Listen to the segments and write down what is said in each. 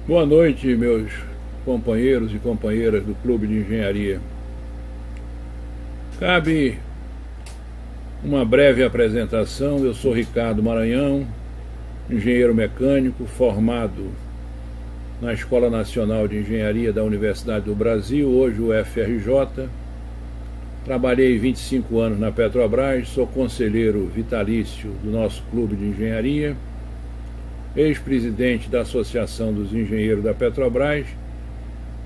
Boa noite, meus companheiros e companheiras do Clube de Engenharia. Cabe uma breve apresentação. Eu sou Ricardo Maranhão, engenheiro mecânico, formado na Escola Nacional de Engenharia da Universidade do Brasil, hoje o FRJ. Trabalhei 25 anos na Petrobras, sou conselheiro vitalício do nosso Clube de Engenharia, ex-presidente da Associação dos Engenheiros da Petrobras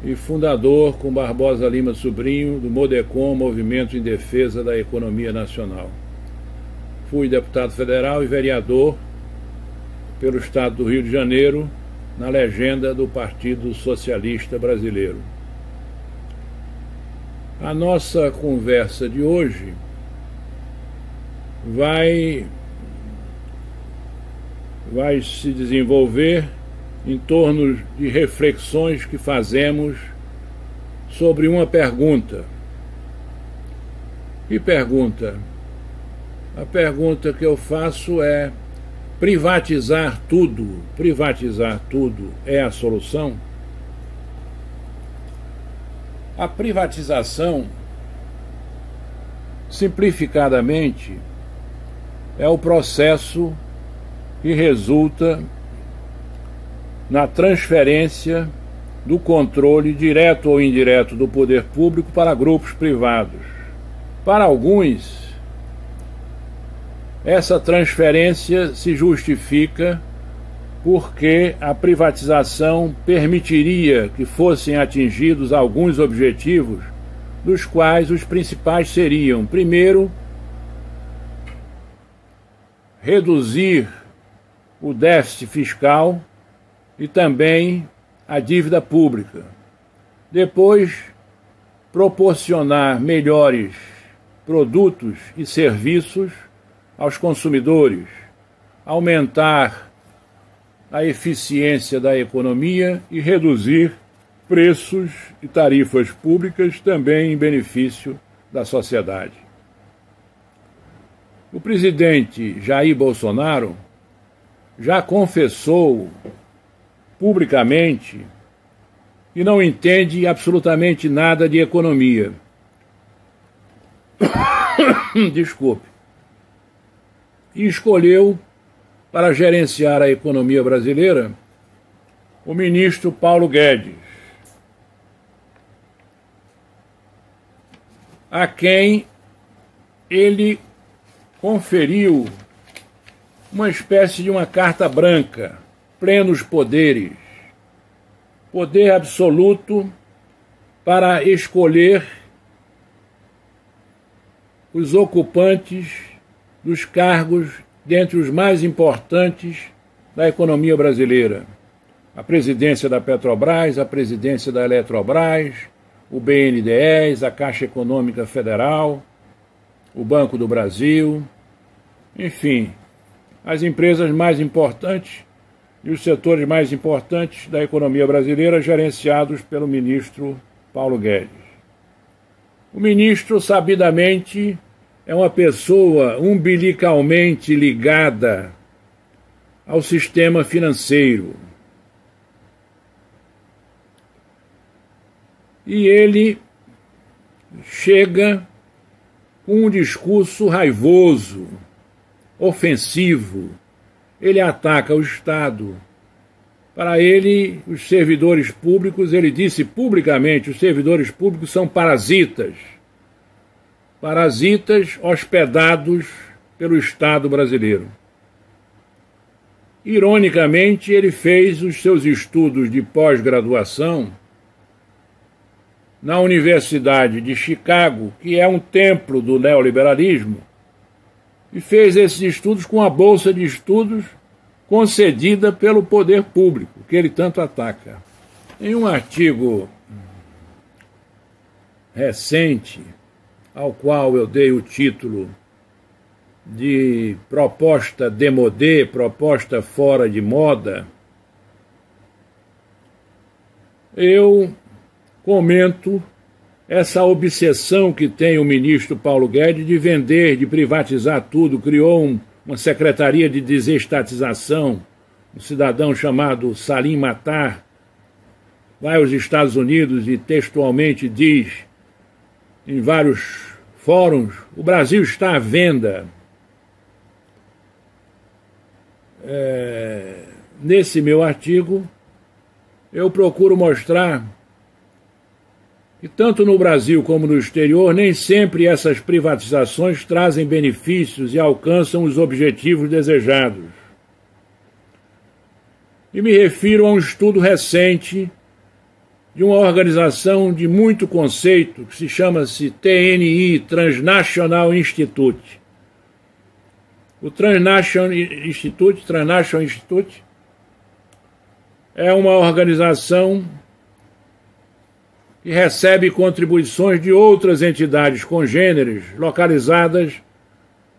e fundador, com Barbosa Lima Sobrinho, do MODECON, Movimento em Defesa da Economia Nacional. Fui deputado federal e vereador pelo estado do Rio de Janeiro, na legenda do Partido Socialista Brasileiro. A nossa conversa de hoje vai se desenvolver em torno de reflexões que fazemos sobre uma pergunta. Que pergunta? A pergunta que eu faço é: privatizar tudo é a solução? A privatização, simplificadamente, é o processo que resulta na transferência do controle direto ou indireto do poder público para grupos privados. Para alguns, essa transferência se justifica porque a privatização permitiria que fossem atingidos alguns objetivos, dos quais os principais seriam, primeiro, reduzir o déficit fiscal e também a dívida pública. Depois, proporcionar melhores produtos e serviços aos consumidores, aumentar a eficiência da economia e reduzir preços e tarifas públicas, também em benefício da sociedade. O presidente Jair Bolsonaro já confessou publicamente que não entende absolutamente nada de economia. Desculpe. E escolheu para gerenciar a economia brasileira o ministro Paulo Guedes, a quem ele conferiu uma espécie de uma carta branca, plenos poderes, poder absoluto para escolher os ocupantes dos cargos dentre os mais importantes da economia brasileira. A presidência da Petrobras, a presidência da Eletrobras, o BNDES, a Caixa Econômica Federal, o Banco do Brasil, enfim, as empresas mais importantes e os setores mais importantes da economia brasileira gerenciados pelo ministro Paulo Guedes. O ministro, sabidamente, é uma pessoa umbilicalmente ligada ao sistema financeiro. E ele chega com um discurso raivoso, ofensivo. Ele ataca o Estado. Para ele, os servidores públicos, ele disse publicamente, os servidores públicos são parasitas. Parasitas hospedados pelo Estado brasileiro. Ironicamente, ele fez os seus estudos de pós-graduação na Universidade de Chicago, que é um templo do neoliberalismo, e fez esses estudos com a bolsa de estudos concedida pelo poder público, que ele tanto ataca. Em um artigo recente, ao qual eu dei o título de proposta démodé, proposta fora de moda, eu comento essa obsessão que tem o ministro Paulo Guedes de vender, de privatizar tudo. Criou uma secretaria de desestatização, um cidadão chamado Salim Matar, vai aos Estados Unidos e textualmente diz em vários fóruns: o Brasil está à venda. Nesse meu artigo, eu procuro mostrar que tanto no Brasil como no exterior, nem sempre essas privatizações trazem benefícios e alcançam os objetivos desejados. E me refiro a um estudo recente de uma organização de muito conceito que se chama-se TNI, Transnational Institute. O Transnational Institute é uma organização que recebe contribuições de outras entidades congêneres localizadas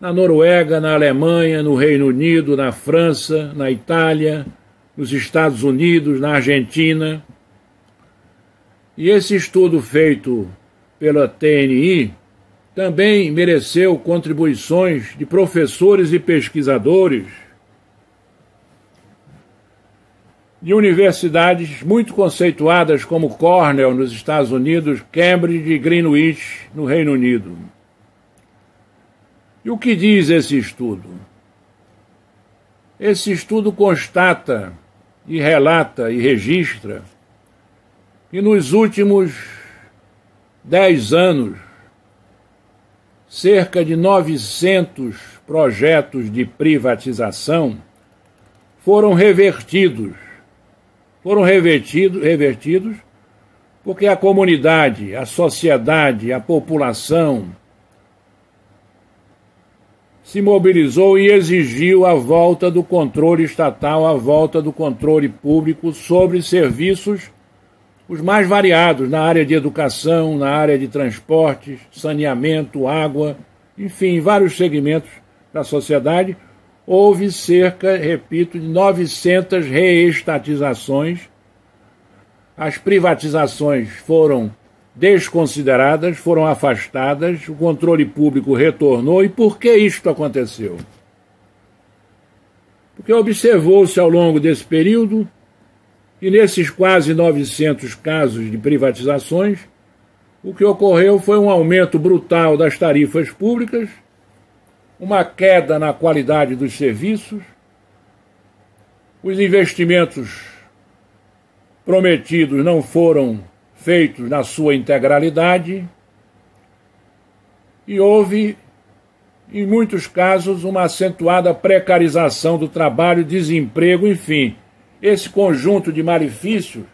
na Noruega, na Alemanha, no Reino Unido, na França, na Itália, nos Estados Unidos, na Argentina. E esse estudo feito pela TNI também mereceu contribuições de professores e pesquisadores de universidades muito conceituadas como Cornell, nos Estados Unidos, Cambridge e Greenwich, no Reino Unido. E o que diz esse estudo? Esse estudo constata e relata e registra que nos últimos 10 anos, cerca de 900 projetos de privatização foram revertidos porque a comunidade, a sociedade, a população se mobilizou e exigiu a volta do controle estatal, a volta do controle público sobre serviços os mais variados, na área de educação, na área de transportes, saneamento, água, enfim, vários segmentos da sociedade. Houve cerca, repito, de 900 reestatizações. As privatizações foram desconsideradas, foram afastadas, o controle público retornou. E por que isto aconteceu? Porque observou-se ao longo desse período que nesses quase 900 casos de privatizações, o que ocorreu foi um aumento brutal das tarifas públicas, uma queda na qualidade dos serviços, os investimentos prometidos não foram feitos na sua integralidade e houve, em muitos casos, uma acentuada precarização do trabalho, desemprego, enfim. Esse conjunto de malefícios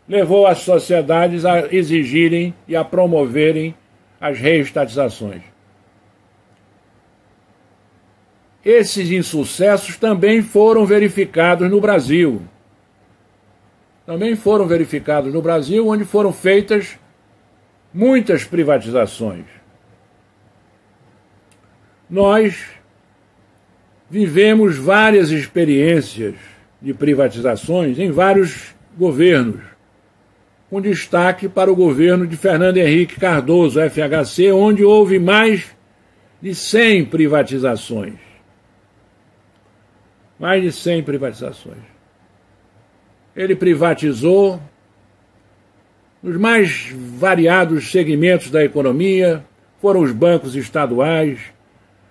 levou as sociedades a exigirem e a promoverem as reestatizações. Esses insucessos também foram verificados no Brasil. Onde foram feitas muitas privatizações. Nós vivemos várias experiências de privatizações em vários governos, com destaque para o governo de Fernando Henrique Cardoso, FHC, onde houve mais de 100 privatizações. Mais de 100 privatizações. Ele privatizou os mais variados segmentos da economia, foram os bancos estaduais,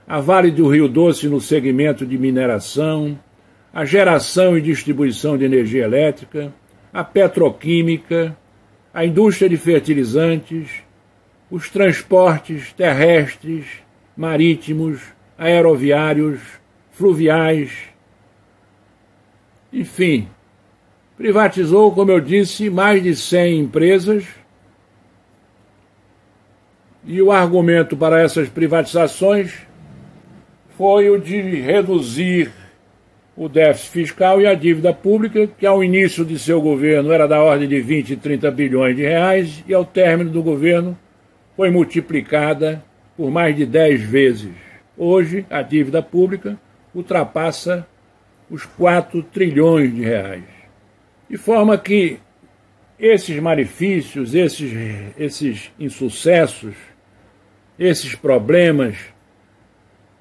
a Vale do Rio Doce no segmento de mineração, a geração e distribuição de energia elétrica, a petroquímica, a indústria de fertilizantes, os transportes terrestres, marítimos, aeroviários, fluviais, enfim, privatizou, como eu disse, mais de 100 empresas, e o argumento para essas privatizações foi o de reduzir o déficit fiscal e a dívida pública, que ao início de seu governo era da ordem de 20 e 30 bilhões de reais, e ao término do governo foi multiplicada por mais de 10 vezes. Hoje, a dívida pública ultrapassa os 4 trilhões de reais. De forma que esses malefícios, esses insucessos, esses problemas,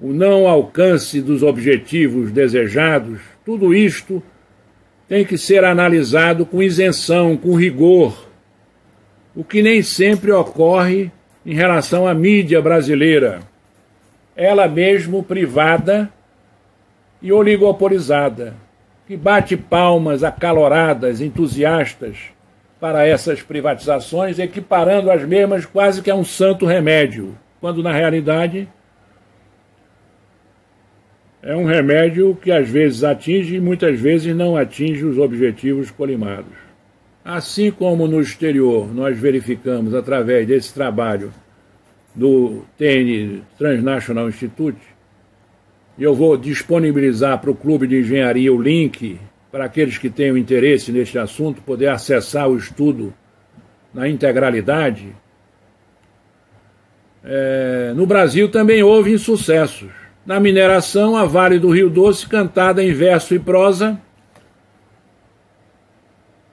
o não alcance dos objetivos desejados, tudo isto tem que ser analisado com isenção, com rigor, o que nem sempre ocorre em relação à mídia brasileira, ela mesmo privada e oligopolizada, que bate palmas acaloradas, entusiastas para essas privatizações, equiparando as mesmas quase que a um santo remédio, quando na realidade é um remédio que às vezes atinge e muitas vezes não atinge os objetivos colimados. Assim como no exterior nós verificamos através desse trabalho do TN Transnational Institute, e eu vou disponibilizar para o Clube de Engenharia o link para aqueles que tenham interesse neste assunto poder acessar o estudo na integralidade. No Brasil também houve insucessos. Na mineração, a Vale do Rio Doce, cantada em verso e prosa,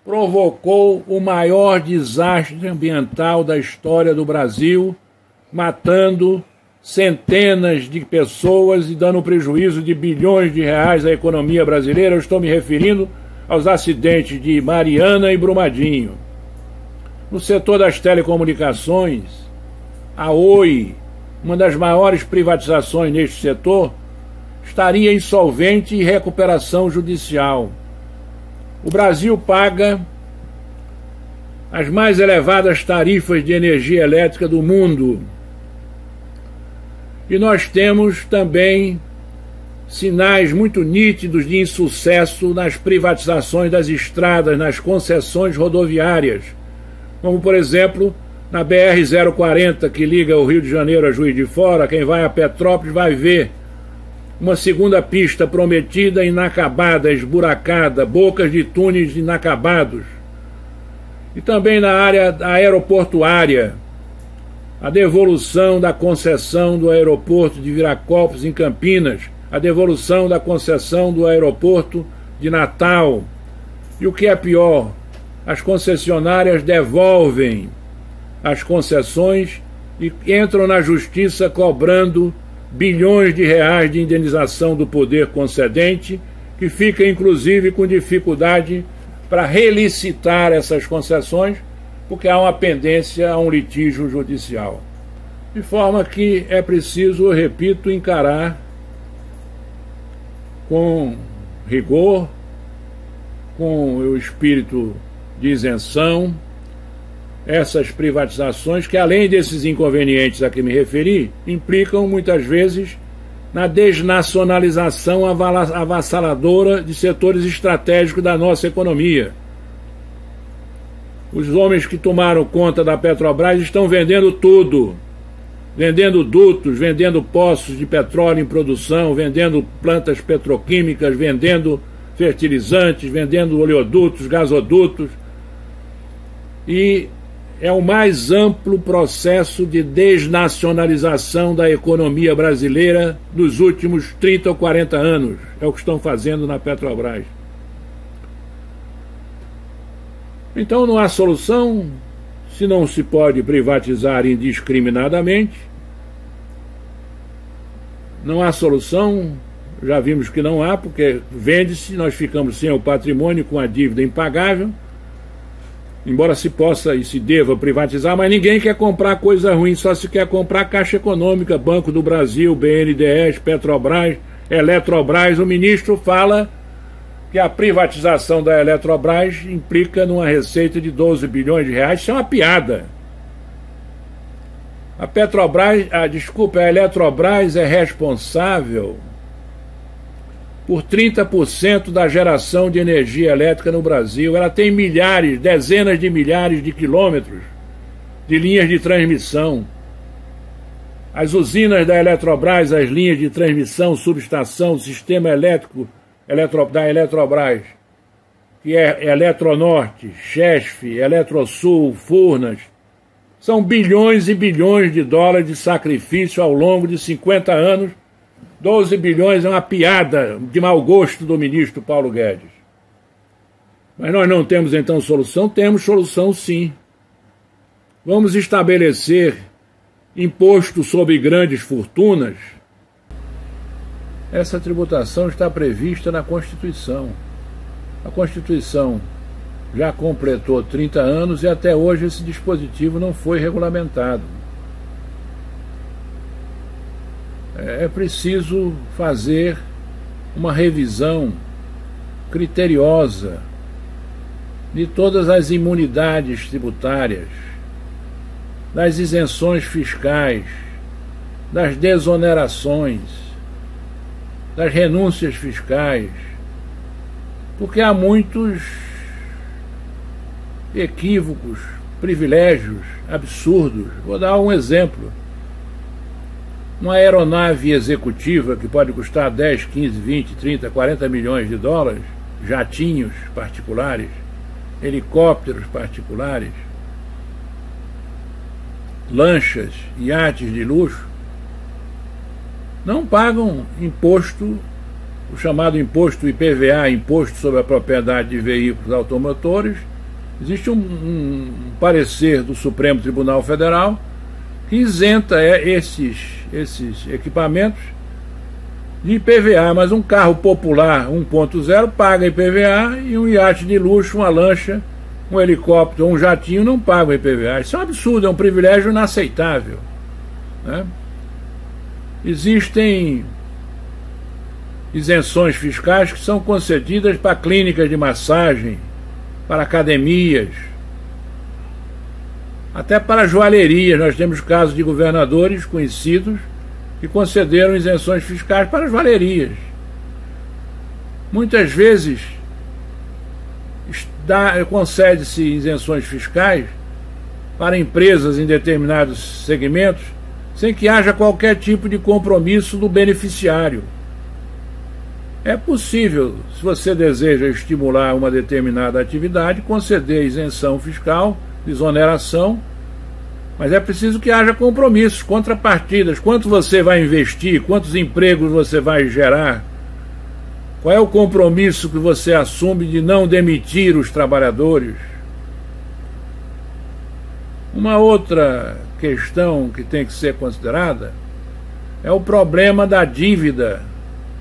provocou o maior desastre ambiental da história do Brasil, matando centenas de pessoas e dando prejuízo de bilhões de reais à economia brasileira. Eu estou me referindo aos acidentes de Mariana e Brumadinho. No setor das telecomunicações, a Oi, uma das maiores privatizações neste setor, estaria insolvente e recuperação judicial. O Brasil paga as mais elevadas tarifas de energia elétrica do mundo. E nós temos também sinais muito nítidos de insucesso nas privatizações das estradas, nas concessões rodoviárias, como, por exemplo, na BR-040, que liga o Rio de Janeiro a Juiz de Fora. Quem vai a Petrópolis vai ver uma segunda pista prometida, inacabada, esburacada, bocas de túneis inacabados. E também na área aeroportuária, a devolução da concessão do aeroporto de Viracopos, em Campinas, a devolução da concessão do aeroporto de Natal. E o que é pior, as concessionárias devolvem as concessões e entram na justiça cobrando bilhões de reais de indenização do poder concedente, que fica inclusive com dificuldade para relicitar essas concessões, porque há uma pendência a um litígio judicial. De forma que é preciso, eu repito, encarar com rigor, com o espírito de isenção, essas privatizações que, além desses inconvenientes a que me referi, implicam muitas vezes na desnacionalização avassaladora de setores estratégicos da nossa economia. Os homens que tomaram conta da Petrobras estão vendendo tudo, vendendo dutos, vendendo poços de petróleo em produção, vendendo plantas petroquímicas, vendendo fertilizantes, vendendo oleodutos, gasodutos. E é o mais amplo processo de desnacionalização da economia brasileira dos últimos 30 ou 40 anos. É o que estão fazendo na Petrobras. Então não há solução, se não se pode privatizar indiscriminadamente. Não há solução, já vimos que não há, porque vende-se, nós ficamos sem o patrimônio, com a dívida impagável. Embora se possa e se deva privatizar, mas ninguém quer comprar coisa ruim, só se quer comprar Caixa Econômica, Banco do Brasil, BNDES, Petrobras, Eletrobras. O ministro fala que a privatização da Eletrobras implica numa receita de 12 bilhões de reais. Isso é uma piada. A Eletrobras é responsável por 30% da geração de energia elétrica no Brasil. Ela tem milhares, dezenas de milhares de quilômetros de linhas de transmissão. As usinas da Eletrobras, as linhas de transmissão, subestação, sistema elétrico da Eletrobras, que é Eletronorte, Chesf, Eletrosul, Furnas, são bilhões e bilhões de dólares de sacrifício ao longo de 50 anos. 12 bilhões é uma piada de mau gosto do ministro Paulo Guedes. Mas nós não temos então solução? Temos solução sim. Vamos estabelecer imposto sobre grandes fortunas. Essa tributação está prevista na Constituição. A Constituição já completou 30 anos e até hoje esse dispositivo não foi regulamentado. É preciso fazer uma revisão criteriosa de todas as imunidades tributárias, das isenções fiscais, das desonerações, das renúncias fiscais, porque há muitos equívocos, privilégios absurdos. Vou dar um exemplo. Uma aeronave executiva que pode custar 10, 15, 20, 30, 40 milhões de dólares, jatinhos particulares, helicópteros particulares, lanchas, iates de luxo, não pagam imposto, o chamado imposto IPVA, Imposto sobre a Propriedade de Veículos Automotores. Existe um parecer do Supremo Tribunal Federal que isenta esses equipamentos de IPVA, mas um carro popular 1.0 paga IPVA e um iate de luxo, uma lancha, um helicóptero, um jatinho não pagam IPVA. Isso é um absurdo, é um privilégio inaceitável, né? Existem isenções fiscais que são concedidas para clínicas de massagem, para academias, até para joalherias. Nós temos casos de governadores conhecidos que concederam isenções fiscais para as joalherias. Muitas vezes concede-se isenções fiscais para empresas em determinados segmentos sem que haja qualquer tipo de compromisso do beneficiário. É possível, se você deseja estimular uma determinada atividade, conceder isenção fiscal, exoneração, mas é preciso que haja compromissos, contrapartidas. Quanto você vai investir, quantos empregos você vai gerar, qual é o compromisso que você assume de não demitir os trabalhadores. Uma outra questão que tem que ser considerada é o problema da dívida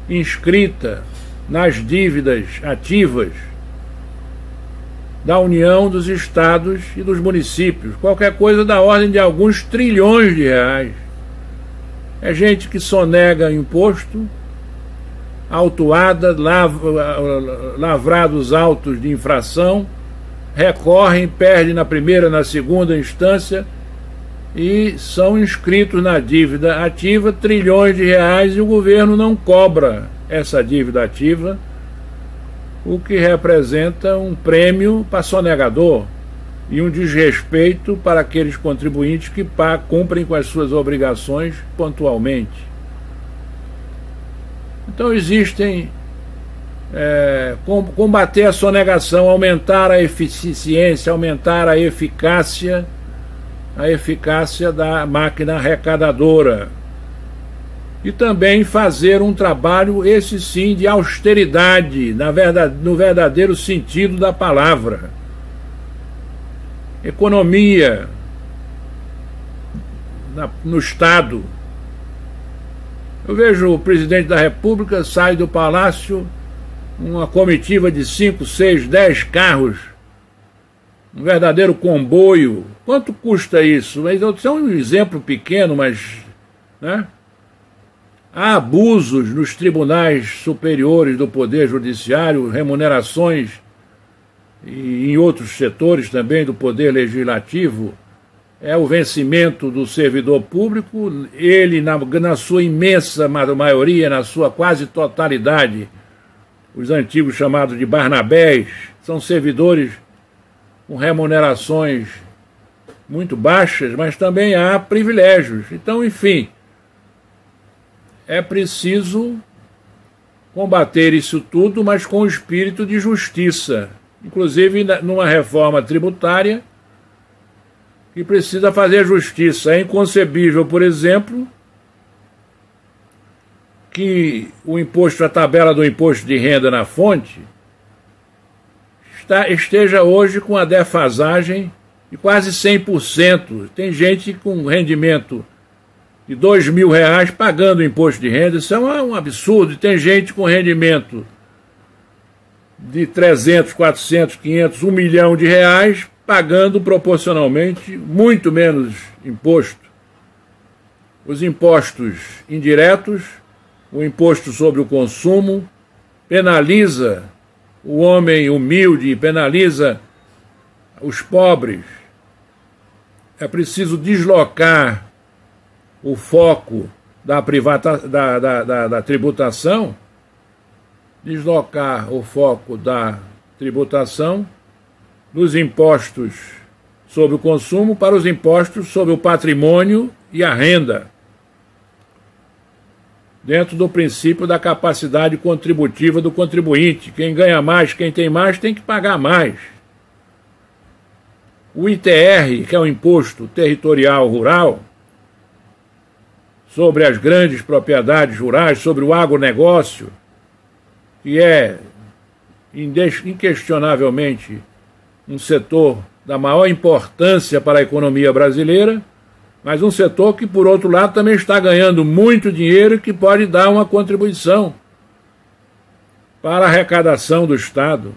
inscrita nas dívidas ativas da União, dos estados e dos municípios, qualquer coisa da ordem de alguns trilhões de reais. É gente que sonega imposto, autuada, lavrados autos de infração, recorrem, perdem na primeira, na segunda instância e são inscritos na dívida ativa trilhões de reais e o governo não cobra essa dívida ativa, o que representa um prêmio para sonegador e um desrespeito para aqueles contribuintes que cumprem com as suas obrigações pontualmente. Então existem combater a sonegação, aumentar a eficiência, aumentar a eficácia da máquina arrecadadora e também fazer um trabalho, esse sim, de austeridade, no verdadeiro sentido da palavra. Economia no Estado. Eu vejo o presidente da República sai do palácio, uma comitiva de 5, 6, 10 carros, um verdadeiro comboio. Quanto custa isso? Isso é um exemplo pequeno, mas, né? Há abusos nos tribunais superiores do Poder Judiciário, remunerações e em outros setores também do Poder Legislativo. É o vencimento do servidor público, ele na sua imensa maioria, na sua quase totalidade, os antigos chamados de Barnabés, são servidores com remunerações muito baixas, mas também há privilégios. Então, enfim, é preciso combater isso tudo, mas com espírito de justiça, inclusive numa reforma tributária que precisa fazer justiça. É inconcebível, por exemplo, que o imposto, a tabela do imposto de renda na fonte, esteja hoje com a defasagem de quase 100%. Tem gente com rendimento de R$2.000 pagando imposto de renda, isso é um absurdo. E tem gente com rendimento de 300, 400, 500, 1 milhão de reais, pagando proporcionalmente muito menos imposto. Os impostos indiretos, o imposto sobre o consumo, penaliza o homem humilde, penaliza os pobres. É preciso deslocar o foco da tributação, deslocar o foco da tributação dos impostos sobre o consumo para os impostos sobre o patrimônio e a renda, dentro do princípio da capacidade contributiva do contribuinte. Quem ganha mais, quem tem mais, tem que pagar mais. O ITR, que é o Imposto Territorial Rural, sobre as grandes propriedades rurais, sobre o agronegócio, que é inquestionavelmente um setor da maior importância para a economia brasileira, mas um setor que, por outro lado, também está ganhando muito dinheiro e que pode dar uma contribuição para a arrecadação do Estado.